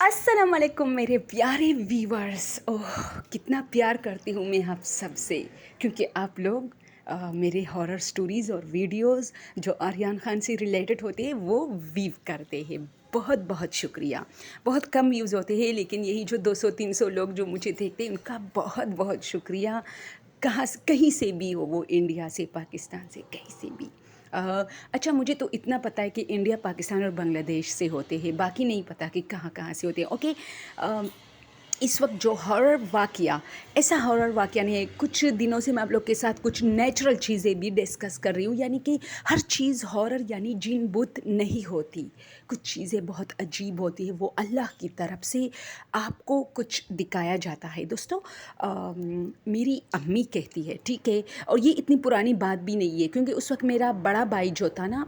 السلام علیکم میرے پیارے ویورز. اوہ کتنا پیار کرتی ہوں میں آپ سب سے، کیونکہ آپ لوگ میرے ہارر سٹوریز اور ویڈیوز جو آریان خان سے ریلیٹڈ ہوتے ہیں وہ ویو کرتے ہیں. بہت بہت شکریہ. بہت کم ویوز ہوتے ہیں، لیکن یہی جو 200-300 لوگ جو مجھے دیکھتے ہیں ان کا بہت بہت شکریہ. کہیں سے بھی ہو، وہ انڈیا سے، پاکستان سے، کہیں سے بھی. اچھا، مجھے تو اتنا پتہ ہے کہ انڈیا، پاکستان اور بنگلہ دیش سے ہوتے ہیں، باقی نہیں پتہ کہ کہاں کہاں سے ہوتے ہیں. اوکے. اس وقت جو ہارر واقعہ، ایسا ہارر واقعہ نہیں ہے. کچھ دنوں سے میں آپ لوگ کے ساتھ کچھ نیچرل چیزیں بھی ڈسکس کر رہی ہوں، یعنی کہ ہر چیز ہارر یعنی جن بت نہیں ہوتی. کچھ چیزیں بہت عجیب ہوتی ہیں، وہ اللہ کی طرف سے آپ کو کچھ دکھایا جاتا ہے. دوستو، میری امی کہتی ہے، ٹھیک ہے، اور یہ اتنی پرانی بات بھی نہیں ہے، کیونکہ اس وقت میرا بڑا بھائی جو تھا نا،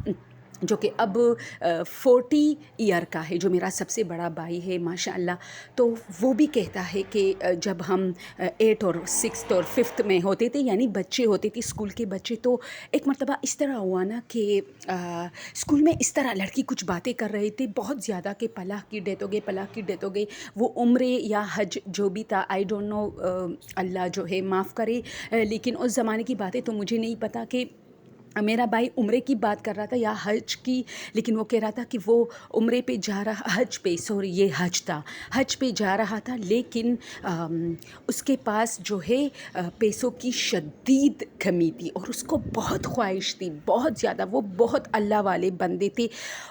جو کہ اب 40 ایئر کا ہے، جو میرا سب سے بڑا بھائی ہے ماشاء اللہ، تو وہ بھی کہتا ہے کہ جب ہم 8 اور 6 اور 5 میں ہوتے تھے، یعنی بچے ہوتے تھے، اسکول کے بچے، تو ایک مرتبہ اس طرح ہوا نا کہ اسکول میں اس طرح لڑکی کچھ باتیں کر رہے تھے بہت زیادہ کہ پلاح کی ڈیتھ ہو گئی، پلاح کی ڈیتھ ہو گئی. وہ عمرے یا حج جو بھی تھا، آئی ڈونٹ نو، اللہ جو ہے معاف کرے، لیکن اس زمانے کی باتیں تو مجھے نہیں پتہ کہ میرا بھائی عمرے کی بات کر رہا تھا یا حج کی، لیکن وہ کہہ رہا تھا کہ وہ عمرے پہ جا رہا، حج پہ، سوری یہ حج تھا، حج پہ جا رہا تھا، لیکن اس کے پاس جو ہے پیسوں کی شدید کمی تھی، اور اس کو بہت خواہش تھی، بہت زیادہ. وہ بہت اللہ والے بندے تھے.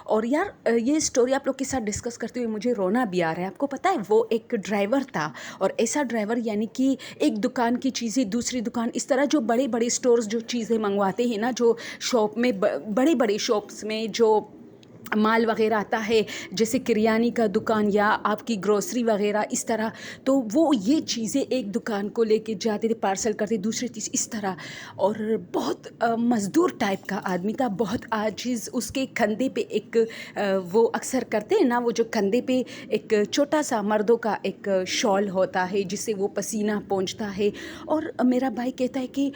اور یار، یہ سٹوری آپ لوگ کے ساتھ ڈسکس کرتے ہوئے مجھے رونا بھی آ رہا ہے. آپ کو پتہ ہے وہ ایک ڈرائیور تھا، اور ایسا ڈرائیور یعنی کہ ایک دکان کی چیزیں دوسری دکان، اس طرح جو بڑے بڑے سٹورز جو چیزیں منگواتے ہیں نا، جو شاپ میں، بڑے بڑے شاپس میں جو مال وغیرہ آتا ہے، جیسے کریانی کا دکان یا آپ کی گروسری وغیرہ، اس طرح، تو وہ یہ چیزیں ایک دکان کو لے کے جاتے تھے، پارسل کرتے دوسری چیز، اس طرح. اور بہت مزدور ٹائپ کا آدمی تھا، بہت عاجز. اس کے کندھے پہ ایک وہ اکثر کرتے ہیں نا، وہ جو کندھے پہ ایک چھوٹا سا مردوں کا ایک شال ہوتا ہے جس سے وہ پسینہ پہنچتا ہے. اور میرا بھائی کہتا ہے کہ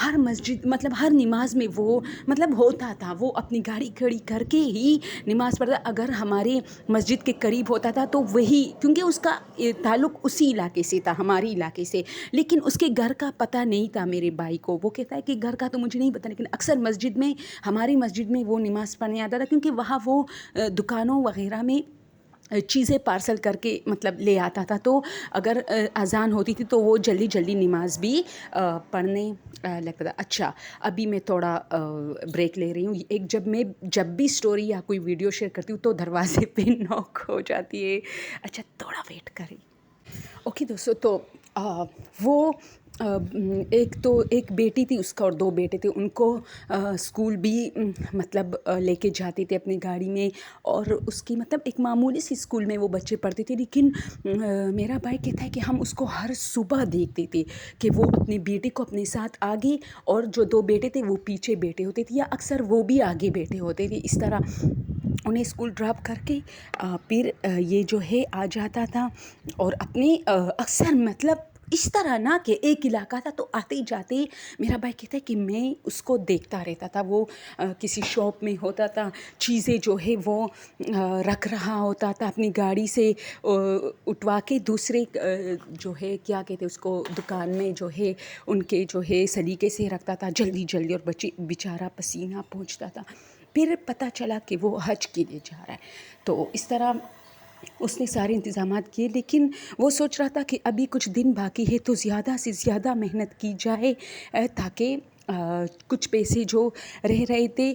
ہر مسجد، مطلب ہر نماز میں وہ مطلب ہوتا تھا، وہ اپنی گاڑی کھڑی کر کے ہی نماز پڑھتا. اگر ہمارے مسجد کے قریب ہوتا تھا تو وہی، کیونکہ اس کا تعلق اسی علاقے سے تھا، ہمارے علاقے سے، لیکن اس کے گھر کا پتہ نہیں تھا میرے بھائی کو. وہ کہتا ہے کہ گھر کا تو مجھے نہیں پتہ، لیکن اکثر مسجد میں، ہماری مسجد میں وہ نماز پڑھنے آتا تھا، کیونکہ وہاں وہ دکانوں وغیرہ میں چیزیں پارسل کر کے مطلب لے آتا تھا. تو اگر اذان ہوتی تھی تو وہ جلدی جلدی نماز بھی پڑھنے لگتا تھا. اچھا، ابھی میں تھوڑا بریک لے رہی ہوں. جب بھی سٹوری یا کوئی ویڈیو شیئر کرتی ہوں تو دروازے پہ نوک ہو جاتی ہے. اچھا، تھوڑا ویٹ کریں. اوکے دوستو، تو وہ ایک بیٹی تھی اس کا اور 2 بیٹے تھے. ان کو اسکول بھی مطلب لے کے جاتے تھے اپنی گاڑی میں، اور اس کی مطلب ایک معمولی سی اسکول میں وہ بچے پڑھتے تھے. لیکن میرا بھائی کہتا ہے کہ ہم اس کو ہر صبح دیکھتے تھے کہ وہ اپنی بیٹی کو اپنے ساتھ آگے، اور جو 2 بیٹے تھے وہ پیچھے بیٹھے ہوتے تھے، یا اکثر وہ بھی آگے بیٹھے ہوتے تھے. اس طرح انہیں اسکول ڈراپ کر کے پھر یہ جو ہے آ جاتا تھا. اور اپنے اکثر مطلب اس طرح نا کہ ایک علاقہ تھا، تو آتے جاتے میرا بھائی کہتا ہے کہ میں اس کو دیکھتا رہتا تھا. وہ کسی شاپ میں ہوتا تھا، چیزیں جو ہے وہ رکھ رہا ہوتا تھا، اپنی گاڑی سے اٹھوا کے دوسرے جو ہے کیا کہتے اس کو، دکان میں جو ہے ان کے جو ہے سلیقے سے رکھتا تھا جلدی جلدی، اور بچے بیچارہ پسینہ پہنچتا تھا. پھر پتہ چلا کہ وہ حج کے لیے جا رہا ہے. تو اس طرح اس نے سارے انتظامات کیے، لیکن وہ سوچ رہا تھا کہ ابھی کچھ دن باقی ہے تو زیادہ سے زیادہ محنت کی جائے، تاکہ کچھ پیسے جو رہ رہے تھے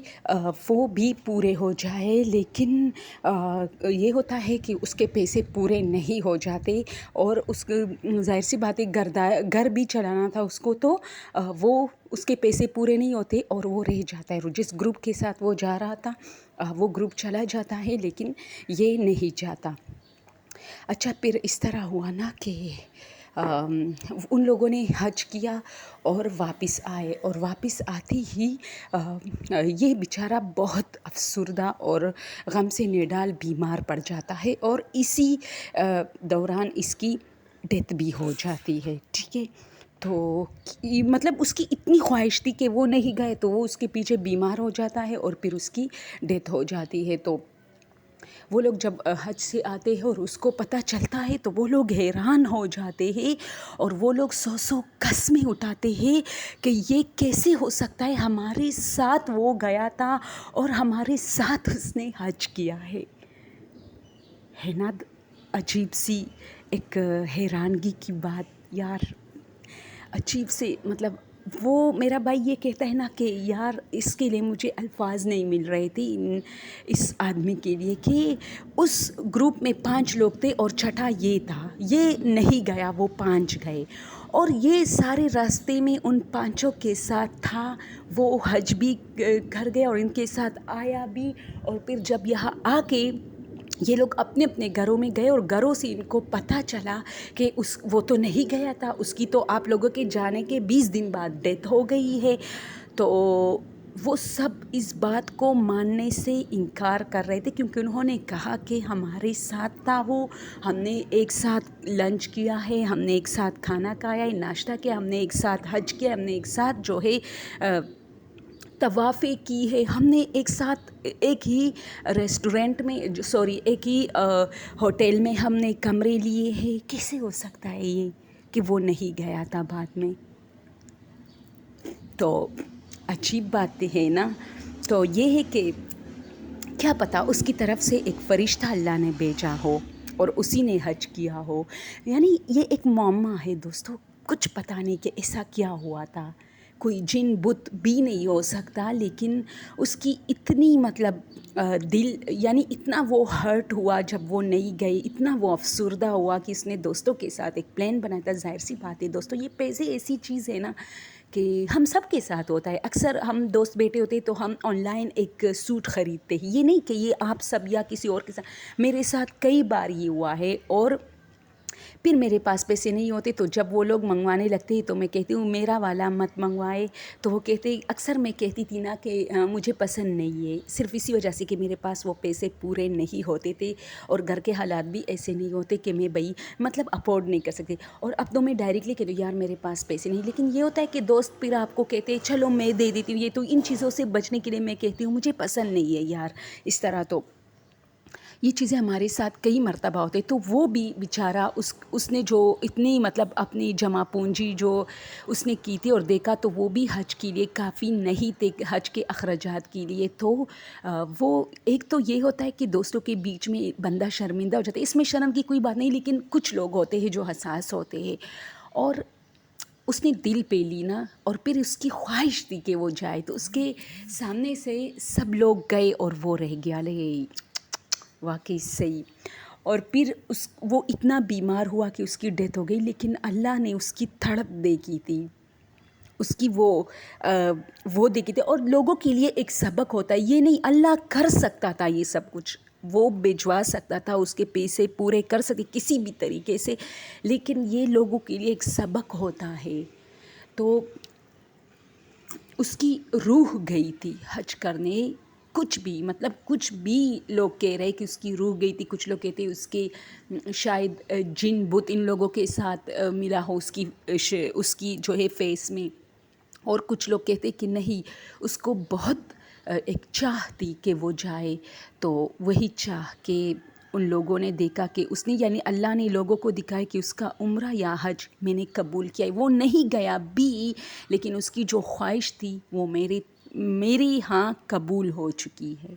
وہ بھی پورے ہو جائے. لیکن یہ ہوتا ہے کہ اس کے پیسے پورے نہیں ہو جاتے، اور اس ظاہر سی بات ہے، گھر بھی چلانا تھا اس کو، تو وہ اس کے پیسے پورے نہیں ہوتے اور وہ رہ جاتا ہے. جس گروپ کے ساتھ وہ جا رہا تھا وہ گروپ چلا جاتا ہے، لیکن یہ نہیں جاتا. اچھا، پھر اس طرح ہوا نا کہ ان لوگوں نے حج کیا اور واپس آئے، اور واپس آتے ہی یہ بیچارہ بہت افسردہ اور غم سے نڈال بیمار پڑ جاتا ہے، اور اسی دوران اس کی ڈیتھ بھی ہو جاتی ہے. ٹھیک ہے، تو مطلب اس کی اتنی خواہش تھی کہ وہ نہیں گئے، تو وہ اس کے پیچھے بیمار ہو جاتا ہے اور پھر اس کی ڈیتھ ہو جاتی ہے. تو وہ لوگ جب حج سے آتے ہیں اور اس کو پتہ چلتا ہے تو وہ لوگ حیران ہو جاتے ہیں، اور وہ لوگ سو قسمیں اٹھاتے ہیں کہ یہ کیسے ہو سکتا ہے، ہمارے ساتھ وہ گیا تھا اور ہمارے ساتھ اس نے حج کیا ہے نا؟ عجیب سی ایک حیرانگی کی بات یار، عجیب سے مطلب وہ میرا بھائی یہ کہتا ہے نا کہ یار اس کے لیے مجھے الفاظ نہیں مل رہے تھے اس آدمی کے لیے، کہ اس گروپ میں 5 لوگ تھے اور چھٹا یہ تھا، یہ نہیں گیا، وہ 5 گئے، اور یہ سارے راستے میں ان 5 کے ساتھ تھا، وہ حج بھی کر گئے اور ان کے ساتھ آیا بھی، اور پھر جب یہاں آ کے یہ لوگ اپنے اپنے گھروں میں گئے اور گھروں سے ان کو پتہ چلا کہ وہ تو نہیں گیا تھا، اس کی تو آپ لوگوں کے جانے کے 20 دن بعد ڈیتھ ہو گئی ہے، تو وہ سب اس بات کو ماننے سے انکار کر رہے تھے، کیونکہ انہوں نے کہا کہ ہمارے ساتھ تھا وہ، ہم نے ایک ساتھ لنچ کیا ہے، ہم نے ایک ساتھ کھانا کھایا ہے، ناشتہ کیا، ہم نے ایک ساتھ حج کیا، ہم نے ایک ساتھ جو ہے طوافیں کی ہے، ہم نے ایک ساتھ ایک ہی ریسٹورینٹ میں ایک ہی ہوٹل میں ہم نے کمرے لیے ہیں، کیسے ہو سکتا ہے یہ کہ وہ نہیں گیا تھا بعد میں؟ تو عجیب باتیں ہے نا. تو یہ ہے کہ کیا پتہ اس کی طرف سے ایک فرشتہ اللہ نے بھیجا ہو اور اسی نے حج کیا ہو. یعنی یہ ایک معمہ ہے دوستو، کچھ پتہ نہیں کہ ایسا کیا ہوا تھا. کوئی جن بت بھی نہیں ہو سکتا، لیکن اس کی اتنی مطلب دل، یعنی اتنا وہ ہرٹ ہوا جب وہ نہیں گئی، اتنا وہ افسردہ ہوا کہ اس نے دوستوں کے ساتھ ایک پلان بنایا تھا. ظاہر سی بات ہے دوستو، یہ پیسے ایسی چیز ہے نا کہ ہم سب کے ساتھ ہوتا ہے. اکثر ہم دوست بیٹھے ہوتے تو ہم آن لائن ایک سوٹ خریدتے ہیں، یہ نہیں کہ یہ آپ سب یا کسی اور کے ساتھ، میرے ساتھ کئی بار یہ ہوا ہے. اور پھر میرے پاس پیسے نہیں ہوتے تو جب وہ لوگ منگوانے لگتے ہیں تو میں کہتی ہوں میرا والا مت منگوائے. تو وہ کہتے، اکثر میں کہتی تھی نا کہ مجھے پسند نہیں ہے، صرف اسی وجہ سے کہ میرے پاس وہ پیسے پورے نہیں ہوتے تھے اور گھر کے حالات بھی ایسے نہیں ہوتے کہ میں مطلب افورڈ نہیں کر سکتی. اور اب تو میں ڈائریکٹلی کہتی ہوں یار میرے پاس پیسے نہیں. لیکن یہ ہوتا ہے کہ دوست پھر آپ کو کہتے ہیں چلو میں دے دیتی ہوں. یہ تو ان چیزوں سے بچنے کے لیے میں کہتی ہوں مجھے پسند نہیں ہے یار اس طرح. تو یہ چیزیں ہمارے ساتھ کئی مرتبہ ہوتے. تو وہ بھی بیچارہ اس نے جو اتنی مطلب اپنی جمع پونجی جو اس نے کی تھی اور دیکھا تو وہ بھی حج کے لیے کافی نہیں تھے، حج کے اخراجات کے لیے. تو وہ ایک تو یہ ہوتا ہے کہ دوستوں کے بیچ میں بندہ شرمندہ ہو جاتا ہے، اس میں شرم کی کوئی بات نہیں، لیکن کچھ لوگ ہوتے ہیں جو حساس ہوتے ہیں. اور اس نے دل پہ لی نا، اور پھر اس کی خواہش تھی کہ وہ جائے، تو اس کے سامنے سے سب لوگ گئے اور وہ رہ گیا. لے واقعی صحیح. اور پھر وہ اتنا بیمار ہوا کہ اس کی ڈیتھ ہو گئی، لیکن اللہ نے اس کی تڑپ دیکھی تھی، اس کی وہ دیکھی تھی. اور لوگوں کے لیے ایک سبق ہوتا ہے، یہ نہیں اللہ کر سکتا تھا یہ سب کچھ، وہ بھجوا سکتا تھا، اس کے پیسے پورے کر سکتے کسی بھی طریقے سے، لیکن یہ لوگوں کے لیے ایک سبق ہوتا ہے. تو اس کی روح گئی تھی حج کرنے، کچھ بھی مطلب کچھ بھی لوگ کہہ رہے کہ اس کی روح گئی تھی، کچھ لوگ کہتے اس کے شاید جن بت ان لوگوں کے ساتھ ملا ہو اس کی جو ہے فیس میں. اور کچھ لوگ کہتے کہ نہیں، اس کو بہت ایک چاہ تھی کہ وہ جائے. تو وہی چاہ کہ ان لوگوں نے دیکھا کہ اس نے، یعنی اللہ نے لوگوں کو دکھایا کہ اس کا عمرہ یا حج میں نے قبول کیا ہے. وہ نہیں گیا بھی، لیکن اس کی جو خواہش تھی وہ میری ہاں قبول ہو چکی ہے.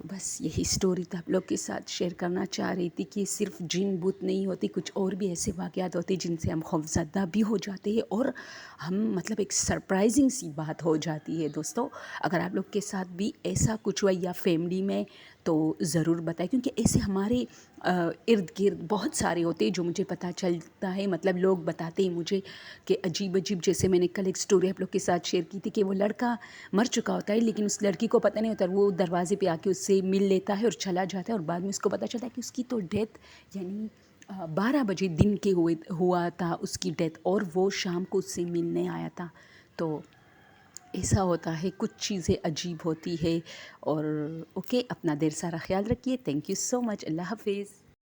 بس یہی سٹوری تو آپ لوگ کے ساتھ شیئر کرنا چاہ رہی تھی کہ صرف جن بت نہیں ہوتی، کچھ اور بھی ایسے واقعات ہوتے جن سے ہم خوفزدہ بھی ہو جاتے ہیں، اور ہم مطلب ایک سرپرائزنگ سی بات ہو جاتی ہے. دوستو اگر آپ لوگ کے ساتھ بھی ایسا کچھ ہوا یا فیملی میں تو ضرور بتائیں، کیونکہ ایسے ہمارے ارد گرد بہت سارے ہوتے ہیں جو مجھے پتہ چلتا ہے. مطلب لوگ بتاتے ہیں مجھے کہ عجیب عجیب، جیسے میں نے کل ایک سٹوری آپ لوگ کے ساتھ شیئر کی تھی کہ وہ لڑکا مر چکا ہوتا ہے لیکن اس لڑکی کو پتہ نہیں ہوتا، وہ دروازے پہ آ کے اس سے مل لیتا ہے اور چلا جاتا ہے، اور بعد میں اس کو پتہ چلتا ہے کہ اس کی تو ڈیتھ یعنی 12 بجے دن کے ہوا تھا اس کی ڈیتھ، اور وہ شام کو اس سے ملنے آیا تھا. تو ایسا ہوتا ہے، کچھ چیزیں عجیب ہوتی ہے. اور اوکے، اپنا ڈھیر سارا خیال رکھیے. تھینک یو سو مچ. اللہ حافظ.